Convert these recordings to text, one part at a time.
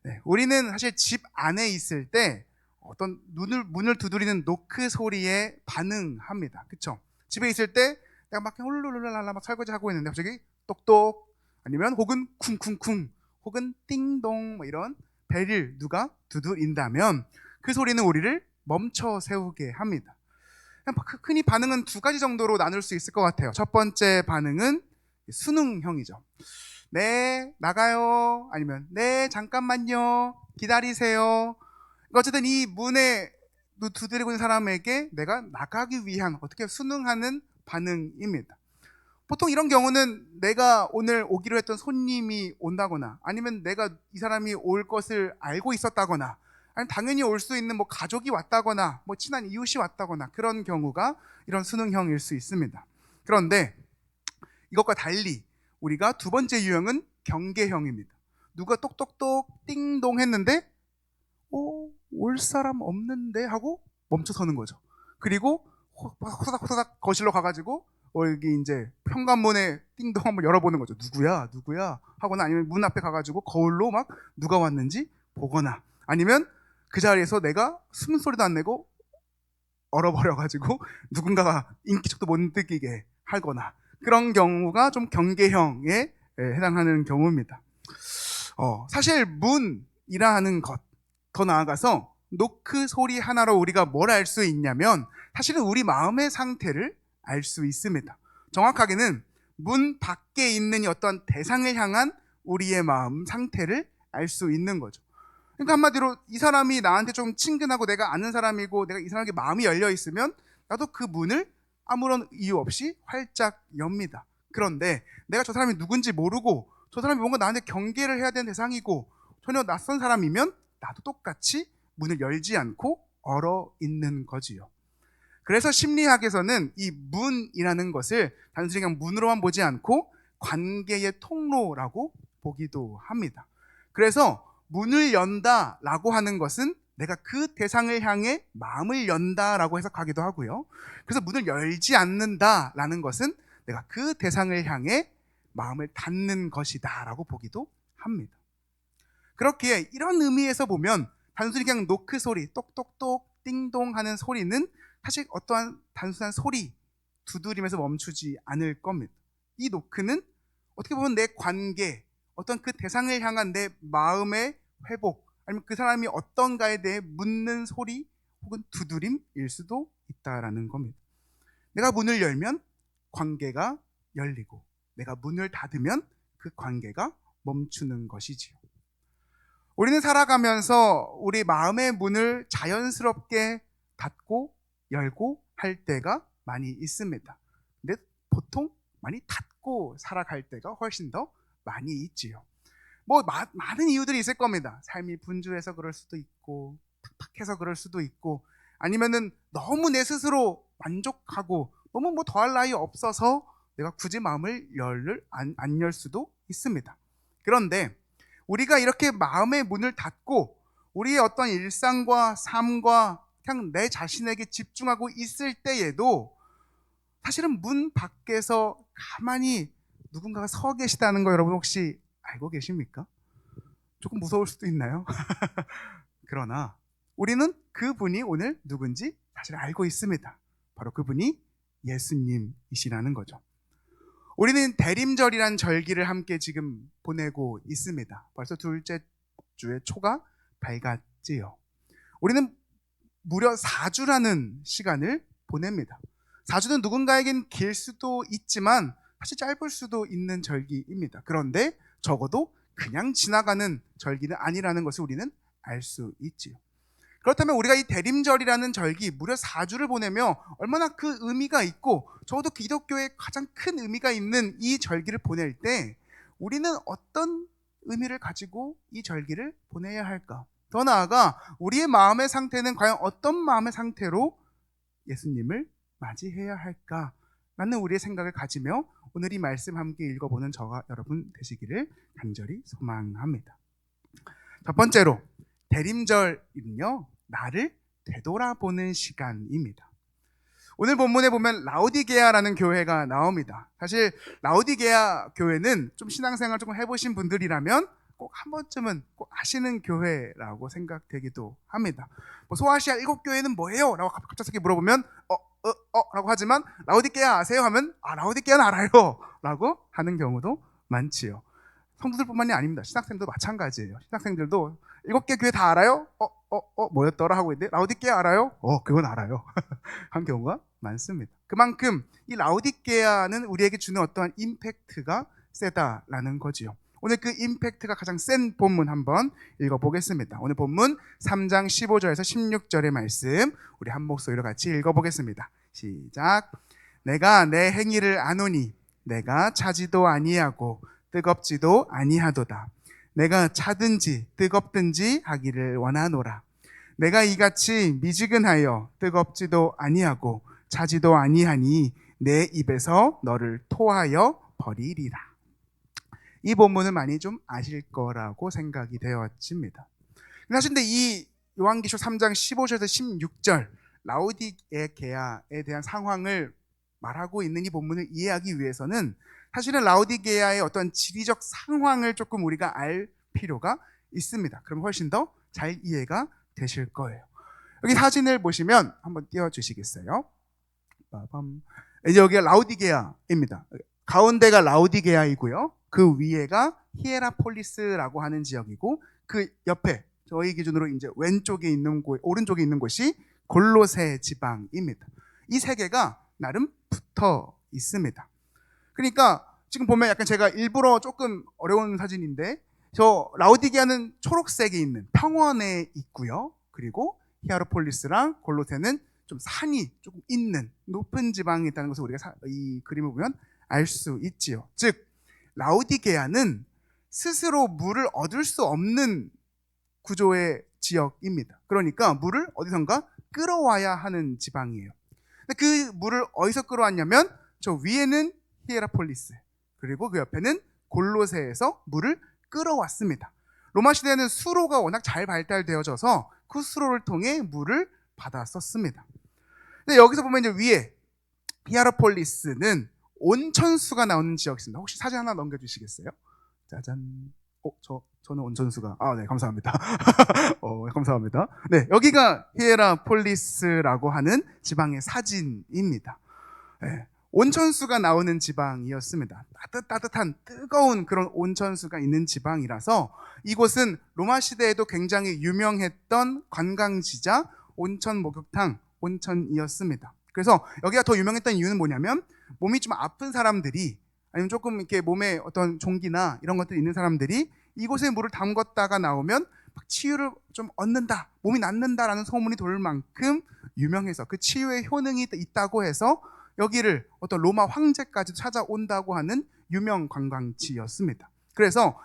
네, 우리는 사실 집 안에 있을 때 어떤 문을 두드리는 노크 소리에 반응합니다. 그쵸? 집에 있을 때 내가 막 홀룰룰랄라 막 설거지 하고 있는데 갑자기 똑똑 아니면 혹은 쿵쿵쿵 혹은 띵동 뭐 이런 벨을 누가 두드린다면 그 소리는 우리를 멈춰 세우게 합니다. 흔히 반응은 두 가지 정도로 나눌 수 있을 것 같아요. 첫 번째 반응은 순응형이죠. 네, 나가요. 아니면 네, 잠깐만요. 기다리세요. 어쨌든 이 문에 두드리고 있는 사람에게 내가 나가기 위한 어떻게 순응하는 반응입니다. 보통 이런 경우는 내가 오늘 오기로 했던 손님이 온다거나 아니면 내가 이 사람이 올 것을 알고 있었다거나 아니면 당연히 올 수 있는 뭐 가족이 왔다거나 뭐 친한 이웃이 왔다거나 그런 경우가 이런 순응형일 수 있습니다. 그런데 이것과 달리 우리가 두 번째 유형은 경계형입니다. 누가 똑똑똑 띵동 했는데 올 사람 없는데 하고 멈춰 서는 거죠. 그리고 호닥호닥 거실로 가가지고 여기 이제 현관문에 띵동 한번 열어보는 거죠. 누구야 하거나 아니면 문 앞에 가가지고 거울로 막 누가 왔는지 보거나 아니면 그 자리에서 내가 숨소리도 안 내고 얼어버려가지고 누군가가 인기척도 못 느끼게 하거나 그런 경우가 좀 경계형에 해당하는 경우입니다. 사실 문이라 것, 더 나아가서 노크 소리 하나로 우리가 뭘 알 수 있냐면 사실은 우리 마음의 상태를 알 수 있습니다. 정확하게는 문 밖에 있는 어떤 대상을 향한 우리의 마음 상태를 알 수 있는 거죠. 그러니까 한마디로 이 사람이 나한테 좀 친근하고 내가 아는 사람이고 내가 이 사람에게 마음이 열려 있으면 나도 그 문을 아무런 이유 없이 활짝 엽니다. 그런데 내가 저 사람이 누군지 모르고 저 사람이 뭔가 나한테 경계를 해야 되는 대상이고 전혀 낯선 사람이면 나도 똑같이 문을 열지 않고 얼어 있는 거지요. 그래서 심리학에서는 이 문이라는 것을 단순히 그냥 문으로만 보지 않고 관계의 통로라고 보기도 합니다. 그래서 문을 연다라고 하는 것은 내가 그 대상을 향해 마음을 연다라고 해석하기도 하고요. 그래서 문을 열지 않는다라는 것은 내가 그 대상을 향해 마음을 닫는 것이다라고 보기도 합니다. 그렇기에 이런 의미에서 보면 단순히 그냥 노크 소리, 똑똑똑, 띵동 하는 소리는 사실 어떠한 단순한 소리, 두드림에서 멈추지 않을 겁니다. 이 노크는 어떻게 보면 내 관계, 어떤 그 대상을 향한 내 마음의 회복, 아니면 그 사람이 어떤가에 대해 묻는 소리 혹은 두드림일 수도 있다라는 겁니다. 내가 문을 열면 관계가 열리고 내가 문을 닫으면 그 관계가 멈추는 것이지요. 우리는 살아가면서 우리 마음의 문을 자연스럽게 닫고 열고 할 때가 많이 있습니다. 근데 보통 많이 닫고 살아갈 때가 훨씬 더 많이 있지요. 뭐 많은 이유들이 있을 겁니다. 삶이 분주해서 그럴 수도 있고 팍팍해서 그럴 수도 있고 아니면은 너무 내 스스로 만족하고 너무 뭐 더할 나위 없어서 내가 굳이 마음을 안 열 수도 있습니다. 그런데 우리가 이렇게 마음의 문을 닫고 우리의 어떤 일상과 삶과 그냥 내 자신에게 집중하고 있을 때에도 사실은 문 밖에서 가만히 누군가가 서 계시다는 거 여러분 혹시 알고 계십니까? 조금 무서울 수도 있나요? 그러나 우리는 그분이 오늘 누군지 사실 알고 있습니다. 바로 그분이 예수님이시라는 거죠. 우리는 대림절이란 절기를 함께 지금 보내고 있습니다. 벌써 둘째 주의 초가 밝았지요. 우리는 무려 4주라는 시간을 보냅니다. 4주는 누군가에겐 길 수도 있지만 사실 짧을 수도 있는 절기입니다. 그런데 적어도 그냥 지나가는 절기는 아니라는 것을 우리는 알 수 있지요. 그렇다면 우리가 이 대림절이라는 절기 무려 4주를 보내며 얼마나 그 의미가 있고 적어도 기독교의 가장 큰 의미가 있는 이 절기를 보낼 때 우리는 어떤 의미를 가지고 이 절기를 보내야 할까? 더 나아가 우리의 마음의 상태는 과연 어떤 마음의 상태로 예수님을 맞이해야 할까? 라는 우리의 생각을 가지며 오늘 이 말씀 함께 읽어보는 저와 여러분 되시기를 간절히 소망합니다. 첫 번째로 대림절은요, 나를 되돌아보는 시간입니다. 오늘 본문에 보면 라오디게아라는 교회가 나옵니다. 사실 라오디게아 교회는 좀 신앙생활 조금 해보신 분들이라면 꼭 한 번쯤은 꼭 하시는 교회라고 생각되기도 합니다. 뭐 소아시아 7교회는 뭐예요? 라고 갑작스럽게 물어보면 라고 하지만 라오디게아 아세요? 하면 라오디게아는 알아요 라고 하는 경우도 많지요. 성도들뿐만이 아닙니다. 신학생도 마찬가지예요. 신학생들도 7개 교회 다 알아요? 뭐였더라 하고 있는데 라오디게아 알아요? 그건 알아요 한 경우가 많습니다. 그만큼 이 라오디게아는 우리에게 주는 어떠한 임팩트가 세다라는 거지요. 오늘 그 임팩트가 가장 센 본문 한번 읽어보겠습니다. 오늘 본문 3장 15절에서 16절의 말씀 우리 한 목소리로 같이 읽어보겠습니다. 시작. 내가 내 행위를 아노니 내가 차지도 아니하고 뜨겁지도 아니하도다. 내가 차든지 뜨겁든지 하기를 원하노라. 내가 이같이 미지근하여 뜨겁지도 아니하고 차지도 아니하니 내 입에서 너를 토하여 버리리라. 이 본문을 많이 좀 아실 거라고 생각이 되어집니다. 사실 근데 이 요한계시록 3장 15절에서 16절 라오디게아에 대한 상황을 말하고 있는 이 본문을 이해하기 위해서는 사실은 라오디게아의 어떤 지리적 상황을 조금 우리가 알 필요가 있습니다. 그럼 훨씬 더 잘 이해가 되실 거예요. 여기 사진을 보시면 한번 띄워주시겠어요? 이제 여기가 라오디게아입니다. 가운데가 라오디게아이고요. 그 위에가 히에라폴리스라고 하는 지역이고 그 옆에 저희 기준으로 이제 왼쪽에 있는 오른쪽에 있는 곳이 골로새 지방입니다. 이 세 개가 나름 붙어 있습니다. 그러니까 지금 보면 약간 제가 일부러 조금 어려운 사진인데 저 라오디게아는 초록색이 있는 평원에 있고요. 그리고 히에라폴리스랑 골로새는 좀 산이 조금 있는 높은 지방이 있다는 것을 우리가 이 그림을 보면 알 수 있지요. 즉 라오디게아는 스스로 물을 얻을 수 없는 구조의 지역입니다. 그러니까 물을 어디선가 끌어와야 하는 지방이에요. 근데 그 물을 어디서 끌어왔냐면 저 위에는 히에라폴리스 그리고 그 옆에는 골로새에서 물을 끌어왔습니다. 로마 시대에는 수로가 워낙 잘 발달되어져서 그 수로를 통해 물을 받았었습니다. 근데 여기서 보면 이제 위에 히에라폴리스는 온천수가 나오는 지역입니다. 혹시 사진 하나 넘겨주시겠어요? 짜잔. 저는 온천수가. 네, 감사합니다. 감사합니다. 네, 여기가 히에라폴리스라고 하는 지방의 사진입니다. 네, 온천수가 나오는 지방이었습니다. 따뜻한 뜨거운 그런 온천수가 있는 지방이라서 이곳은 로마 시대에도 굉장히 유명했던 관광지자 온천 목욕탕, 온천이었습니다. 그래서 여기가 더 유명했던 이유는 뭐냐면 몸이 좀 아픈 사람들이 아니면 조금 이렇게 몸에 어떤 종기나 이런 것들이 있는 사람들이 이곳에 물을 담궜다가 나오면 치유를 좀 얻는다, 몸이 낫는다라는 소문이 돌 만큼 유명해서 그 치유의 효능이 있다고 해서 여기를 어떤 로마 황제까지 찾아온다고 하는 유명 관광지였습니다. 그래서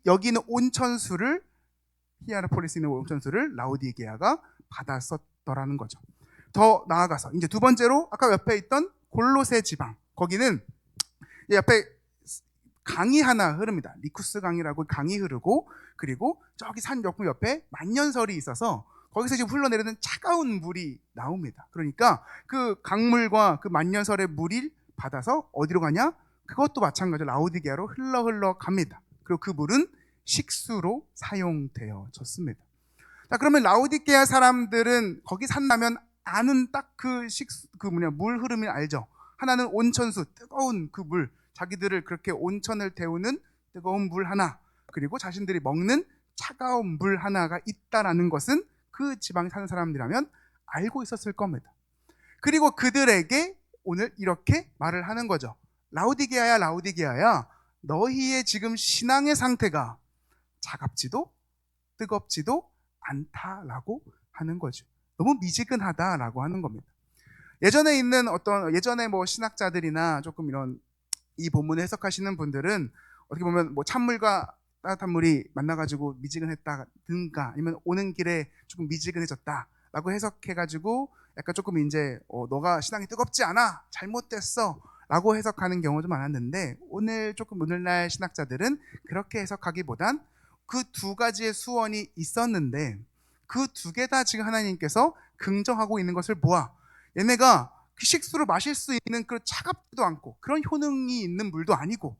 여기는 온천수를 히에라폴리스에 있는 온천수를 라오디게아가 받았었더라는 거죠. 더 나아가서 이제 두 번째로 아까 옆에 있던 골로새 지방 거기는 옆에 강이 하나 흐릅니다. 리쿠스 강이라고 강이 흐르고 그리고 저기 산 옆에 만년설이 있어서 거기서 지금 흘러내리는 차가운 물이 나옵니다. 그러니까 그 강물과 그 만년설의 물을 받아서 어디로 가냐? 그것도 마찬가지로 라오디게아로 흘러 갑니다. 그리고 그 물은 식수로 사용되어졌습니다. 자, 그러면 라오디게아 사람들은 거기 산다면 아는 딱 물 흐름을 알죠. 하나는 온천수, 뜨거운 그 물, 자기들을 그렇게 온천을 데우는 뜨거운 물 하나, 그리고 자신들이 먹는 차가운 물 하나가 있다라는 것은 그 지방에 사는 사람들이라면 알고 있었을 겁니다. 그리고 그들에게 오늘 이렇게 말을 하는 거죠. 라오디게아야, 라오디게아야, 너희의 지금 신앙의 상태가 차갑지도 뜨겁지도 않다라고 하는 거죠. 너무 미지근하다라고 하는 겁니다. 예전에 뭐 신학자들이나 조금 이런 이 본문을 해석하시는 분들은 어떻게 보면 뭐 찬물과 따뜻한 물이 만나가지고 미지근했다든가 아니면 오는 길에 조금 미지근해졌다라고 해석해가지고 약간 조금 이제 너가 신앙이 뜨겁지 않아, 잘못됐어 라고 해석하는 경우도 많았는데 오늘날 신학자들은 그렇게 해석하기보단 그 두 가지의 수원이 있었는데 그 두 개 다 지금 하나님께서 긍정하고 있는 것을 보아 얘네가 그 식수를 마실 수 있는 그 차갑지도 않고 그런 효능이 있는 물도 아니고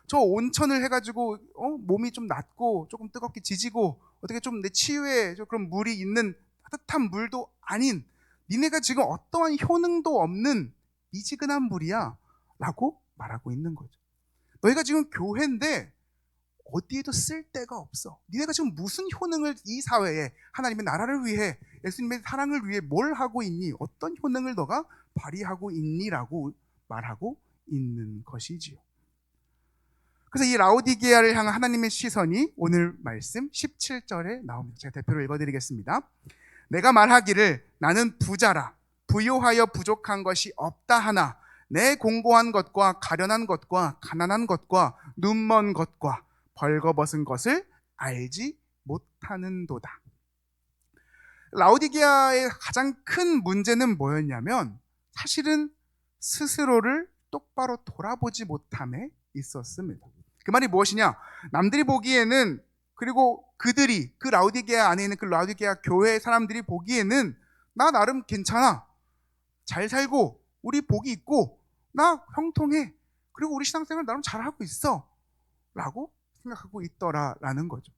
저 온천을 해가지고 몸이 좀 낫고 조금 뜨겁게 지지고 어떻게 좀 내 치유에 좀 그런 물이 있는 따뜻한 물도 아닌, 니네가 지금 어떠한 효능도 없는 미지근한 물이야 라고 말하고 있는 거죠. 너희가 지금 교회인데 어디에도 쓸 데가 없어. 니네가 지금 무슨 효능을 이 사회에, 하나님의 나라를 위해, 예수님의 사랑을 위해 뭘 하고 있니? 어떤 효능을 너가 발휘하고 있니? 라고 말하고 있는 것이지요. 그래서 이 라오디게아를 향한 하나님의 시선이 오늘 말씀 17절에 나옵니다. 제가 대표로 읽어드리겠습니다. 내가 말하기를 나는 부자라 부요하여 부족한 것이 없다 하나 내 공고한 것과 가련한 것과 가난한 것과 눈먼 것과 벌거벗은 것을 알지 못하는도다. 라오디게아의 가장 큰 문제는 뭐였냐면 사실은 스스로를 똑바로 돌아보지 못함에 있었습니다. 그 말이 무엇이냐? 남들이 보기에는, 그리고 그들이, 그 라오디게아 안에 있는 그 라오디게아 교회 사람들이 보기에는 나 나름 괜찮아, 잘 살고 우리 복이 있고 나 형통해, 그리고 우리 신앙생활 나름 잘하고 있어 라고 생각하고 있더라라는 거죠.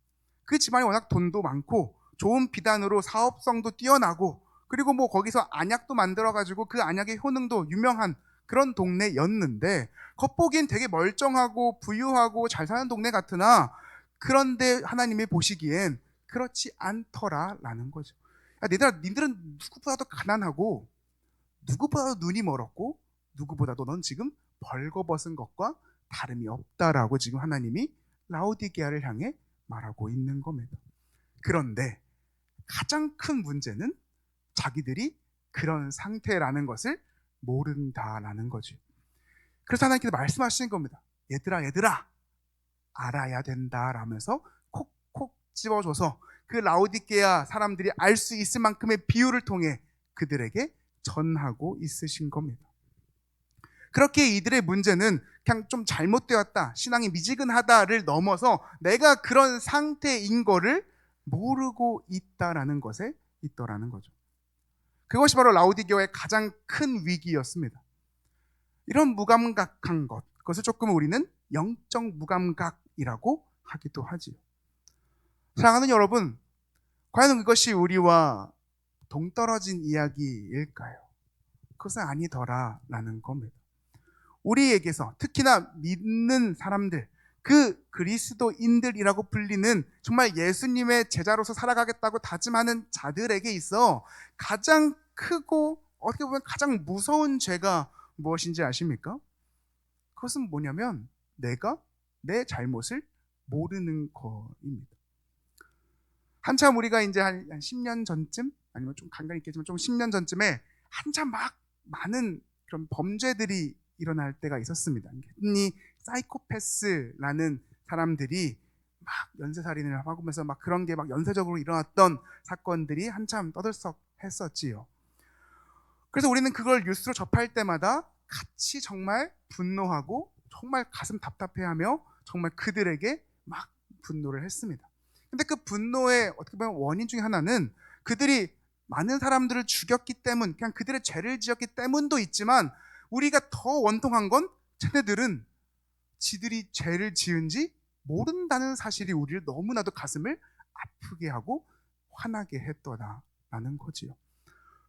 그 집안이 워낙 돈도 많고 좋은 비단으로 사업성도 뛰어나고, 그리고 뭐 거기서 안약도 만들어가지고 그 안약의 효능도 유명한 그런 동네였는데, 겉보기엔 되게 멀쩡하고 부유하고 잘 사는 동네 같으나 그런데 하나님이 보시기엔 그렇지 않더라라는 거죠. 야, 니들은 누구보다도 가난하고 누구보다도 눈이 멀었고 누구보다도 넌 지금 벌거벗은 것과 다름이 없다라고 지금 하나님이 라오디게아를 향해 말하고 있는 겁니다. 그런데 가장 큰 문제는 자기들이 그런 상태라는 것을 모른다라는 거죠. 그래서 하나님께서 말씀하시는 겁니다. 얘들아 알아야 된다라면서 콕콕 집어줘서 그 라오디게아 사람들이 알 수 있을 만큼의 비유를 통해 그들에게 전하고 있으신 겁니다. 그렇게 이들의 문제는 그냥 좀 잘못되었다, 신앙이 미지근하다를 넘어서 내가 그런 상태인 거를 모르고 있다라는 것에 있더라는 거죠. 그것이 바로 라오디게아의 가장 큰 위기였습니다. 이런 무감각한 것, 그것을 조금 우리는 영적 무감각이라고 하기도 하지요. 사랑하는 여러분, 과연 그것이 우리와 동떨어진 이야기일까요? 그것은 아니더라라는 겁니다. 우리에게서 특히나 믿는 사람들, 그 그리스도인들이라고 불리는 정말 예수님의 제자로서 살아가겠다고 다짐하는 자들에게 있어 가장 크고 어떻게 보면 가장 무서운 죄가 무엇인지 아십니까? 그것은 뭐냐면 내가 내 잘못을 모르는 거입니다. 한참 우리가 이제 한 10년 전쯤, 아니면 좀 간간히 있겠지만 좀 10년 전쯤에 한참 막 많은 그런 범죄들이 일어날 때가 있었습니다. 흔히 사이코패스라는 사람들이 막 연쇄살인을 하면서 막 그런 게 막 연쇄적으로 일어났던 사건들이 한참 떠들썩했었지요. 그래서 우리는 그걸 뉴스로 접할 때마다 같이 정말 분노하고 정말 가슴 답답해하며 정말 그들에게 막 분노를 했습니다. 근데 그 분노의 어떻게 보면 원인 중에 하나는 그들이 많은 사람들을 죽였기 때문, 그냥 그들의 죄를 지었기 때문도 있지만, 우리가 더 원통한 건 쟤네들은 지들이 죄를 지은지 모른다는 사실이 우리를 너무나도 가슴을 아프게 하고 화나게 했더라라는 거지요.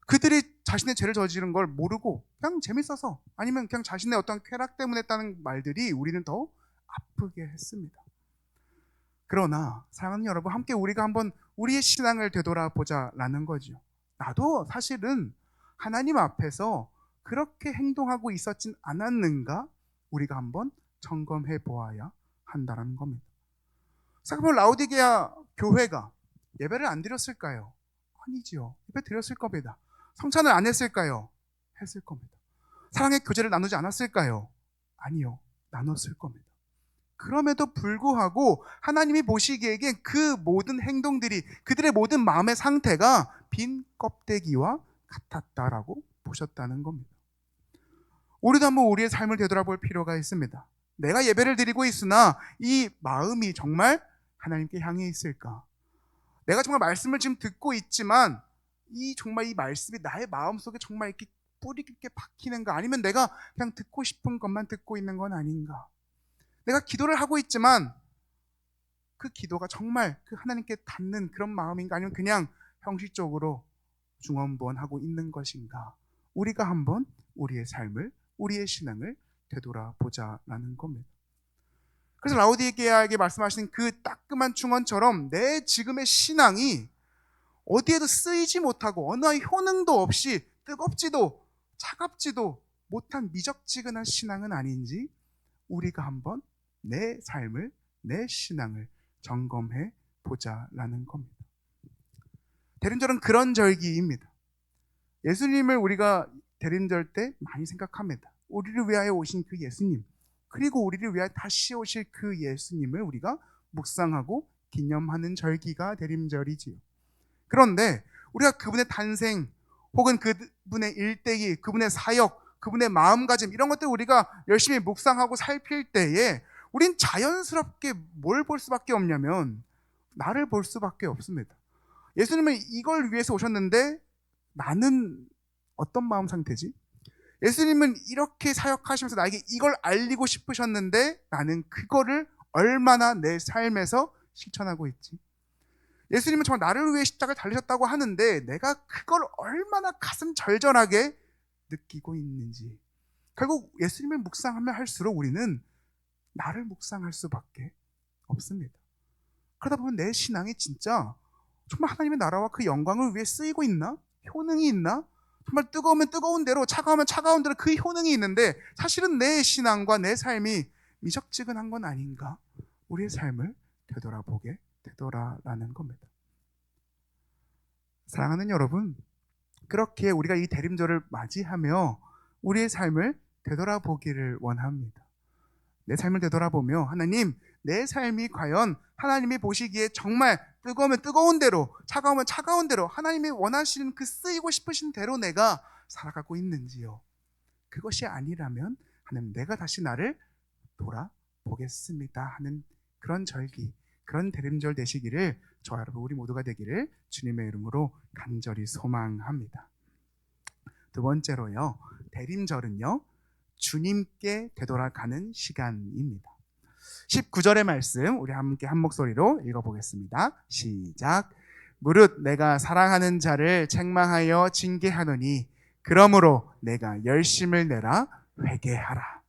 그들이 자신의 죄를 저지른 걸 모르고 그냥 재밌어서, 아니면 그냥 자신의 어떤 쾌락 때문에 했다는 말들이 우리는 더 아프게 했습니다. 그러나 사랑하는 여러분, 함께 우리가 한번 우리의 신앙을 되돌아보자라는 거죠. 나도 사실은 하나님 앞에서 그렇게 행동하고 있었진 않았는가, 우리가 한번 점검해 보아야 한다는 겁니다. 생각해보면 라오디게아 교회가 예배를 안 드렸을까요? 아니지요. 예배 드렸을 겁니다. 성찬을 안 했을까요? 했을 겁니다. 사랑의 교제를 나누지 않았을까요? 아니요. 나눴을 겁니다. 그럼에도 불구하고 하나님이 보시기에겐 그 모든 행동들이, 그들의 모든 마음의 상태가 빈 껍데기와 같았다라고 보셨다는 겁니다. 우리도 한번 우리의 삶을 되돌아볼 필요가 있습니다. 내가 예배를 드리고 있으나 이 마음이 정말 하나님께 향해 있을까? 내가 정말 말씀을 지금 듣고 있지만 정말 이 말씀이 나의 마음속에 정말 이렇게 뿌리 깊게 박히는가? 아니면 내가 그냥 듣고 싶은 것만 듣고 있는 건 아닌가? 내가 기도를 하고 있지만 그 기도가 정말 그 하나님께 닿는 그런 마음인가, 아니면 그냥 형식적으로 중언부언하고 있는 것인가? 우리가 한번 우리의 삶을, 우리의 신앙을 되돌아보자라는 겁니다. 그래서 라오디게아에게 말씀하신 그 따끔한 충언처럼 내 지금의 신앙이 어디에도 쓰이지 못하고 어느 효능도 없이 뜨겁지도 차갑지도 못한 미적지근한 신앙은 아닌지 우리가 한번 내 삶을, 내 신앙을 점검해 보자라는 겁니다. 대림절은 그런 절기입니다. 예수님을 우리가 대림절 때 많이 생각합니다. 우리를 위하여 오신 그 예수님, 그리고 우리를 위하여 다시 오실 그 예수님을 우리가 묵상하고 기념하는 절기가 대림절이지요. 그런데 우리가 그분의 탄생, 혹은 그분의 일대기, 그분의 사역, 그분의 마음가짐, 이런 것들 우리가 열심히 묵상하고 살필 때에 우린 자연스럽게 뭘 볼 수밖에 없냐면 나를 볼 수밖에 없습니다. 예수님은 이걸 위해서 오셨는데 나는 어떤 마음 상태지? 예수님은 이렇게 사역하시면서 나에게 이걸 알리고 싶으셨는데 나는 그거를 얼마나 내 삶에서 실천하고 있지? 예수님은 정말 나를 위해 십자가를 달리셨다고 하는데 내가 그걸 얼마나 가슴 절절하게 느끼고 있는지. 결국 예수님을 묵상하면 할수록 우리는 나를 묵상할 수밖에 없습니다. 그러다 보면 내 신앙이 진짜 정말 하나님의 나라와 그 영광을 위해 쓰이고 있나? 효능이 있나? 정말 뜨거우면 뜨거운 대로, 차가우면 차가운 대로 그 효능이 있는데 사실은 내 신앙과 내 삶이 미적지근한 건 아닌가? 우리의 삶을 되돌아보게 되돌아라는 겁니다. 사랑하는 여러분, 그렇게 우리가 이 대림절을 맞이하며 우리의 삶을 되돌아보기를 원합니다. 내 삶을 되돌아보며 하나님, 내 삶이 과연 하나님이 보시기에 정말 뜨거우면 뜨거운 대로, 차가우면 차가운 대로 하나님이 원하시는 그 쓰이고 싶으신 대로 내가 살아가고 있는지요. 그것이 아니라면 하나님, 내가 다시 나를 돌아보겠습니다 하는 그런 절기, 그런 대림절 되시기를 저와 여러분 우리 모두가 되기를 주님의 이름으로 간절히 소망합니다. 두 번째로요, 대림절은요 주님께 되돌아가는 시간입니다. 19절의 말씀 우리 함께 한 목소리로 읽어보겠습니다. 시작. 무릇 내가 사랑하는 자를 책망하여 징계하노니 그러므로 내가 열심을 내라 회개하라.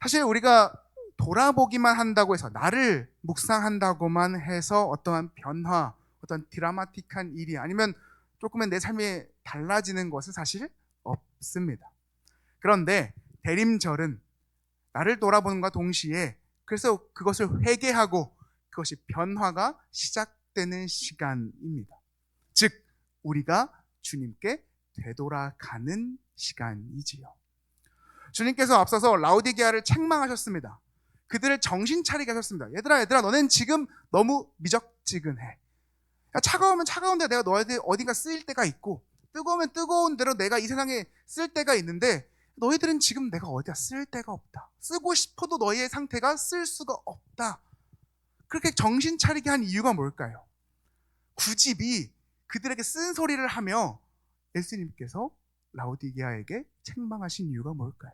사실 우리가 돌아보기만 한다고 해서, 나를 묵상한다고만 해서 어떠한 변화, 어떤 드라마틱한 일이 아니면 조금은 내 삶이 달라지는 것은 사실 없습니다. 그런데 대림절은 나를 돌아보는과 동시에 그래서 그것을 회개하고 그것이 변화가 시작되는 시간입니다. 즉 우리가 주님께 되돌아가는 시간이지요. 주님께서 앞서서 라오디게아를 책망하셨습니다. 그들을 정신 차리게 하셨습니다. 얘들아 너넨 지금 너무 미적지근해. 야, 차가우면 차가운 데 내가 너희들 어딘가 쓰일 때가 있고, 뜨거우면 뜨거운 대로 내가 이 세상에 쓸 때가 있는데 너희들은 지금 내가 어디다 쓸 데가 없다. 쓰고 싶어도 너희의 상태가 쓸 수가 없다. 그렇게 정신 차리게 한 이유가 뭘까요? 구집이 그들에게 쓴소리를 하며 예수님께서 라오디게아에게 책망하신 이유가 뭘까요?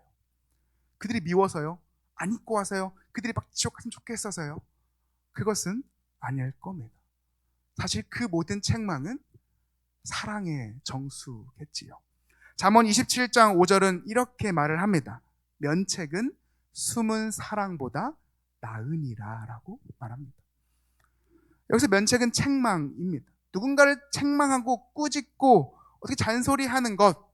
그들이 미워서요? 안 입고 와서요? 그들이 막 지옥 갔으면 좋겠어서요? 그것은 아닐 겁니다. 사실 그 모든 책망은 사랑의 정수겠지요. 잠언 27장 5절은 이렇게 말을 합니다. 면책은 숨은 사랑보다 나으니라 라고 말합니다. 여기서 면책은 책망입니다. 누군가를 책망하고 꾸짖고 어떻게 잔소리하는 것,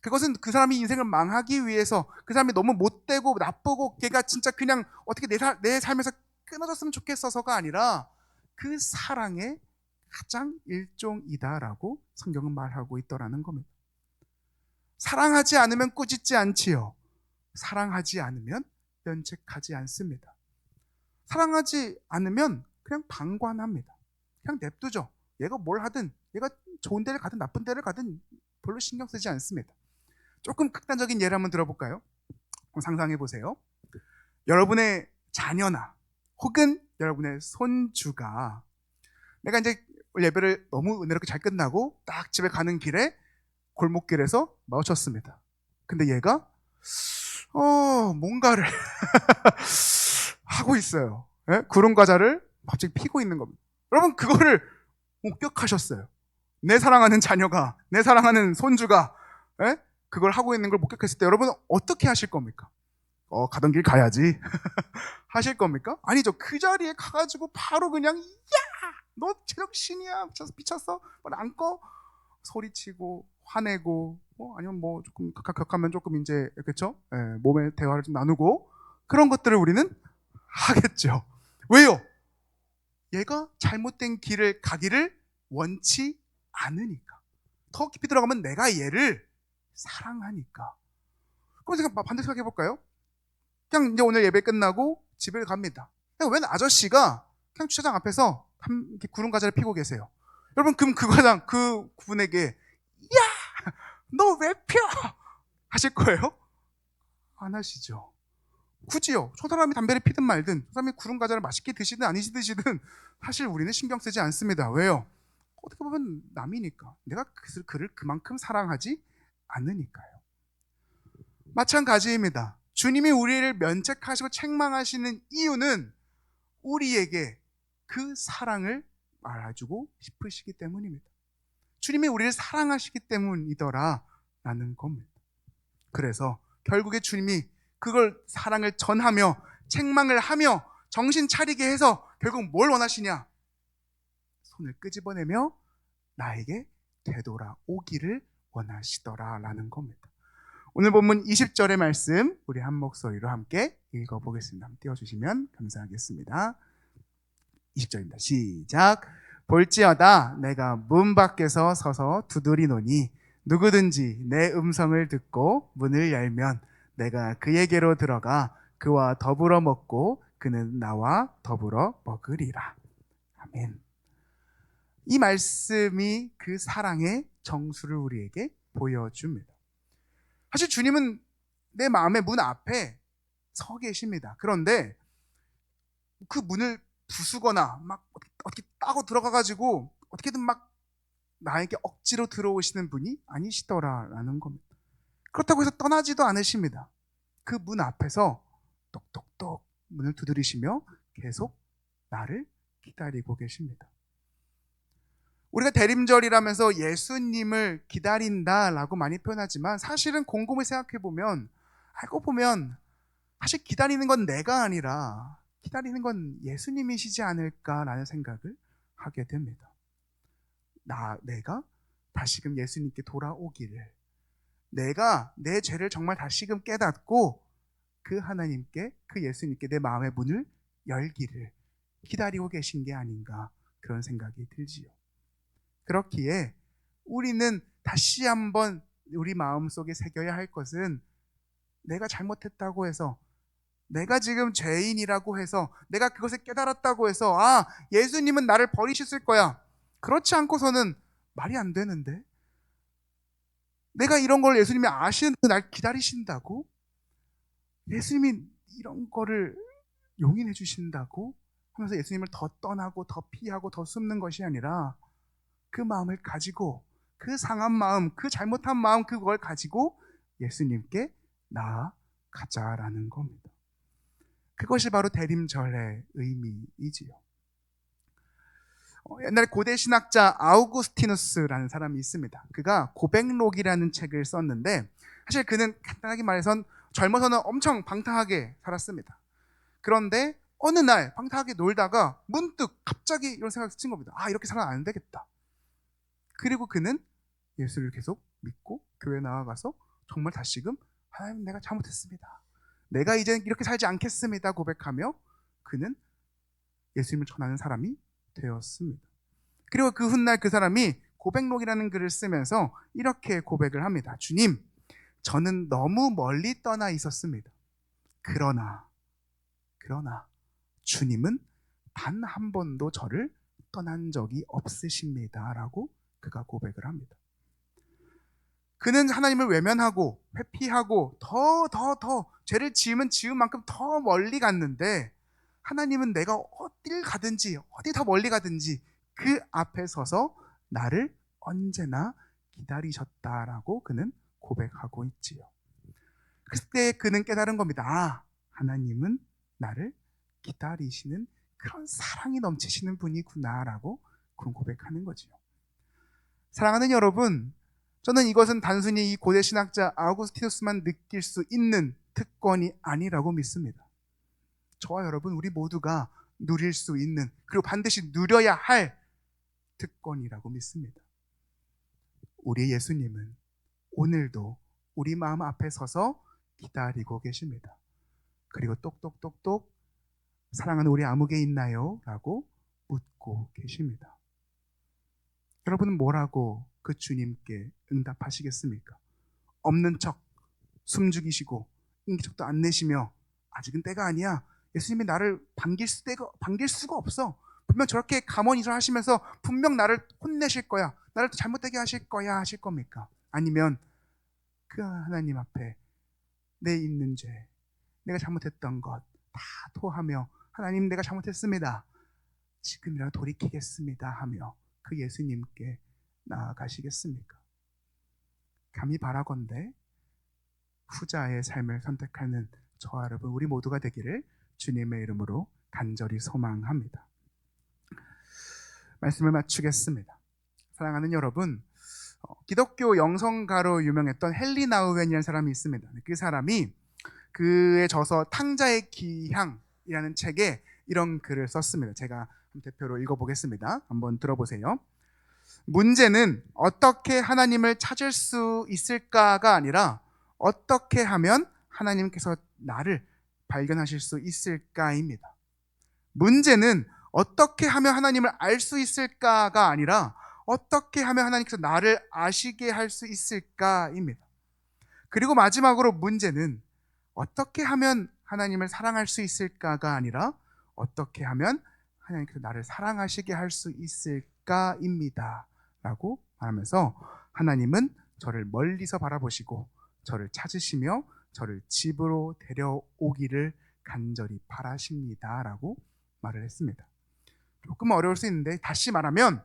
그것은 그 사람이 인생을 망하기 위해서, 그 사람이 너무 못되고 나쁘고 걔가 진짜 그냥 어떻게 내 삶에서 끊어졌으면 좋겠어서가 아니라 그 사랑의 가장 일종이다라고 성경은 말하고 있더라는 겁니다. 사랑하지 않으면 꾸짖지 않지요. 사랑하지 않으면 면책하지 않습니다. 사랑하지 않으면 그냥 방관합니다. 그냥 냅두죠. 얘가 뭘 하든, 얘가 좋은 데를 가든 나쁜 데를 가든 별로 신경 쓰지 않습니다. 조금 극단적인 예를 한번 들어볼까요? 상상해 보세요. 여러분의 자녀나 혹은 여러분의 손주가, 내가 이제 예배를 너무 은혜롭게 잘 끝나고 딱 집에 가는 길에 골목길에서 마주쳤습니다. 근데 얘가 뭔가를 하고 있어요. 예? 구름 과자를 갑자기 피고 있는 겁니다. 여러분 그거를 목격하셨어요. 내 사랑하는 자녀가, 내 사랑하는 손주가 예? 그걸 하고 있는 걸 목격했을 때 여러분 어떻게 하실 겁니까? 가던 길 가야지 하실 겁니까? 아니죠. 그 자리에 가가지고 바로 그냥 야! 너 제정신이야? 미쳤어? 안 꺼? 소리치고 화내고 아니면 뭐 조금 격하면 조금 이제 그렇죠? 예, 몸의 대화를 좀 나누고 그런 것들을 우리는 하겠죠. 왜요? 얘가 잘못된 길을 가기를 원치 않으니까. 더 깊이 들어가면 내가 얘를 사랑하니까. 그럼 제가 반대로 생각해 볼까요? 그냥 이제 오늘 예배 끝나고 집에 갑니다. 웬 아저씨가 그냥 주차장 앞에서 구름 과자를 피고 계세요. 여러분 그럼 그 분에게 야! 너 왜 펴? 하실 거예요? 안 하시죠. 굳이요. 저 사람이 담배를 피든 말든 저 사람이 구름 과자를 맛있게 드시든 아니시 드시든 사실 우리는 신경 쓰지 않습니다. 왜요? 어떻게 보면 남이니까. 내가 그를 그만큼 사랑하지 않으니까요. 마찬가지입니다. 주님이 우리를 면책하시고 책망하시는 이유는 우리에게 그 사랑을 말해주고 싶으시기 때문입니다. 주님이 우리를 사랑하시기 때문이더라 라는 겁니다. 그래서 결국에 주님이 그걸 사랑을 전하며 책망을 하며 정신 차리게 해서 결국 뭘 원하시냐? 손을 끄집어내며 나에게 되돌아오기를 원하시더라 라는 겁니다. 오늘 본문 20절의 말씀 우리 한 목소리로 함께 읽어보겠습니다. 띄워주시면 감사하겠습니다. 20절입니다. 시작. 볼지어다 내가 문 밖에서 서서 두드리노니 누구든지 내 음성을 듣고 문을 열면 내가 그에게로 들어가 그와 더불어 먹고 그는 나와 더불어 먹으리라. 아멘. 이 말씀이 그 사랑의 정수를 우리에게 보여줍니다. 사실 주님은 내 마음의 문 앞에 서 계십니다. 그런데 그 문을 부수거나 막 어떻게 따고 들어가가지고 어떻게든 막 나에게 억지로 들어오시는 분이 아니시더라라는 겁니다. 그렇다고 해서 떠나지도 않으십니다. 그 문 앞에서 똑똑똑 문을 두드리시며 계속 나를 기다리고 계십니다. 우리가 대림절이라면서 예수님을 기다린다라고 많이 표현하지만 사실은 곰곰이 생각해보면 알고 보면 사실 기다리는 건 내가 아니라 기다리는 건 예수님이시지 않을까라는 생각을 하게 됩니다. 내가 다시금 예수님께 돌아오기를, 내가 내 죄를 정말 다시금 깨닫고 그 하나님께, 그 예수님께 내 마음의 문을 열기를 기다리고 계신 게 아닌가 그런 생각이 들지요. 그렇기에 우리는 다시 한번 우리 마음속에 새겨야 할 것은 내가 잘못했다고 해서, 내가 지금 죄인이라고 해서, 내가 그것을 깨달았다고 해서 예수님은 나를 버리셨을 거야, 그렇지 않고서는 말이 안 되는데, 내가 이런 걸 예수님이 아시는데 날 기다리신다고, 예수님이 이런 거를 용인해 주신다고 하면서 예수님을 더 떠나고 더 피하고 더 숨는 것이 아니라 그 마음을 가지고, 그 상한 마음, 그 잘못한 마음, 그걸 가지고 예수님께 나아가자라는 겁니다. 그것이 바로 대림절의 의미이지요. 옛날에 고대 신학자 아우구스티누스라는 사람이 있습니다. 그가 고백록이라는 책을 썼는데, 사실 그는 간단하게 말해선 젊어서는 엄청 방탕하게 살았습니다. 그런데 어느 날 방탕하게 놀다가 문득 갑자기 이런 생각이 친 겁니다. 이렇게 살아는 안 되겠다. 그리고 그는 예수를 계속 믿고 교회 나아가서 정말 다시금 하나님, 내가 잘못했습니다, 내가 이제 이렇게 살지 않겠습니다 고백하며 그는 예수님을 전하는 사람이 되었습니다. 그리고 그 훗날 그 사람이 고백록이라는 글을 쓰면서 이렇게 고백을 합니다. 주님, 저는 너무 멀리 떠나 있었습니다. 그러나 주님은 단 한 번도 저를 떠난 적이 없으십니다 라고 그가 고백을 합니다. 그는 하나님을 외면하고 회피하고 더 죄를 지으면 지은 만큼 더 멀리 갔는데, 하나님은 내가 어딜 가든지 어디 더 멀리 가든지 그 앞에 서서 나를 언제나 기다리셨다라고 그는 고백하고 있지요. 그때 그는 깨달은 겁니다. 하나님은 나를 기다리시는 그런 사랑이 넘치시는 분이구나라고 그런 고백하는 거지요. 사랑하는 여러분, 저는 이것은 단순히 이 고대 신학자 아우구스티누스만 느낄 수 있는 특권이 아니라고 믿습니다. 저와 여러분 우리 모두가 누릴 수 있는, 그리고 반드시 누려야 할 특권이라고 믿습니다. 우리 예수님은 오늘도 우리 마음 앞에 서서 기다리고 계십니다. 그리고 똑똑똑똑 사랑하는 우리 아무개 있나요? 라고 묻고 계십니다. 여러분은 뭐라고 그 주님께 응답하시겠습니까? 없는 척 숨죽이시고 인기척도 안 내시며 아직은 때가 아니야, 예수님이 나를 반길 수가 없어, 분명 저렇게 가만히서 하시면서 분명 나를 혼내실 거야, 나를 또 잘못되게 하실 거야 하실 겁니까? 아니면 그 하나님 앞에 내 있는 죄, 내가 잘못했던 것 다 토하며 하나님 내가 잘못했습니다, 지금이라도 돌이키겠습니다 하며 그 예수님께 나아가시겠습니까? 감히 바라건대 후자의 삶을 선택하는 저와 여러분 우리 모두가 되기를 주님의 이름으로 간절히 소망합니다. 말씀을 마치겠습니다. 사랑하는 여러분, 기독교 영성가로 유명했던 헨리 나우웬이라는 사람이 있습니다. 그 사람이 그의 저서 탕자의 기향이라는 책에 이런 글을 썼습니다. 제가 대표로 읽어보겠습니다. 한번 들어보세요. 문제는 어떻게 하나님을 찾을 수 있을까가 아니라 어떻게 하면 하나님께서 나를 발견하실 수 있을까입니다. 문제는 어떻게 하면 하나님을 알 수 있을까가 아니라 어떻게 하면 하나님께서 나를 아시게 할 수 있을까입니다. 그리고 마지막으로 문제는 어떻게 하면 하나님을 사랑할 수 있을까가 아니라 어떻게 하면 하나님께서 나를 사랑하시게 할 수 있을까입니다 라고 말하면서 하나님은 저를 멀리서 바라보시고 저를 찾으시며 저를 집으로 데려오기를 간절히 바라십니다 라고 말을 했습니다. 조금 어려울 수 있는데 다시 말하면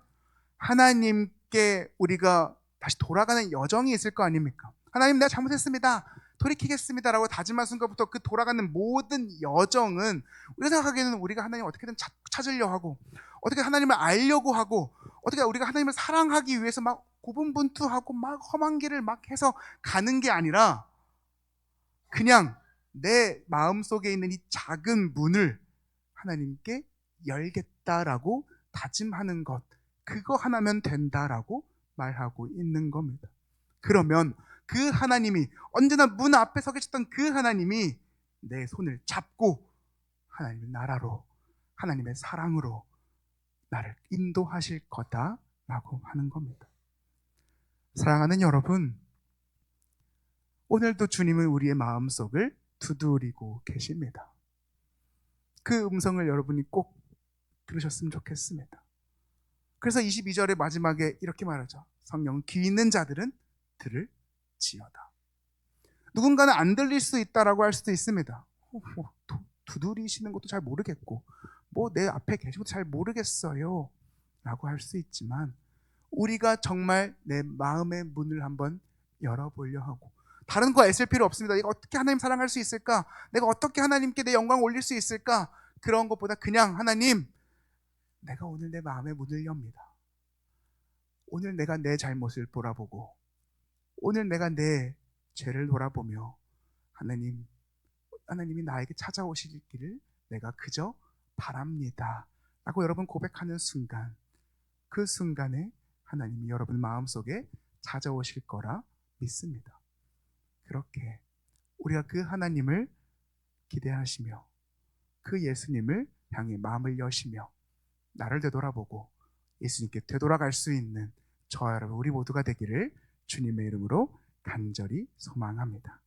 하나님께 우리가 다시 돌아가는 여정이 있을 거 아닙니까? 하나님 내가 잘못했습니다, 돌이키겠습니다 라고 다짐한 순간부터 그 돌아가는 모든 여정은 우리가 생각하기에는 우리가 하나님을 어떻게든 찾으려 하고 어떻게 하나님을 알려고 하고 어떻게 우리가 하나님을 사랑하기 위해서 막 고분분투하고 막 험한 길을 막 해서 가는 게 아니라 그냥 내 마음속에 있는 이 작은 문을 하나님께 열겠다라고 다짐하는 것, 그거 하나면 된다라고 말하고 있는 겁니다. 그러면 그 하나님이, 언제나 문 앞에 서 계셨던 그 하나님이 내 손을 잡고 하나님의 나라로, 하나님의 사랑으로 나를 인도하실 거다라고 하는 겁니다. 사랑하는 여러분, 오늘도 주님은 우리의 마음속을 두드리고 계십니다. 그 음성을 여러분이 꼭 들으셨으면 좋겠습니다. 그래서 22절의 마지막에 이렇게 말하죠. 성령은 귀 있는 자들은 들을지어다. 누군가는 안 들릴 수 있다라고 할 수도 있습니다. 두드리시는 것도 잘 모르겠고 뭐 내 앞에 계시고 잘 모르겠어요 라고 할 수 있지만, 우리가 정말 내 마음의 문을 한번 열어보려 하고, 다른 거 애쓸 필요 없습니다. 내가 어떻게 하나님 사랑할 수 있을까? 내가 어떻게 하나님께 내 영광을 올릴 수 있을까? 그런 것보다 그냥 하나님, 내가 오늘 내 마음의 문을 엽니다. 오늘 내가 내 잘못을 돌아보고 오늘 내가 내 죄를 돌아보며 하나님이 나에게 찾아오실 길을 내가 그저 바랍니다 라고 여러분 고백하는 순간, 그 순간에 하나님이 여러분 마음속에 찾아오실 거라 믿습니다. 그렇게 우리가 그 하나님을 기대하시며 그 예수님을 향해 마음을 여시며 나를 되돌아보고 예수님께 되돌아갈 수 있는 저와 여러분 우리 모두가 되기를 주님의 이름으로 간절히 소망합니다.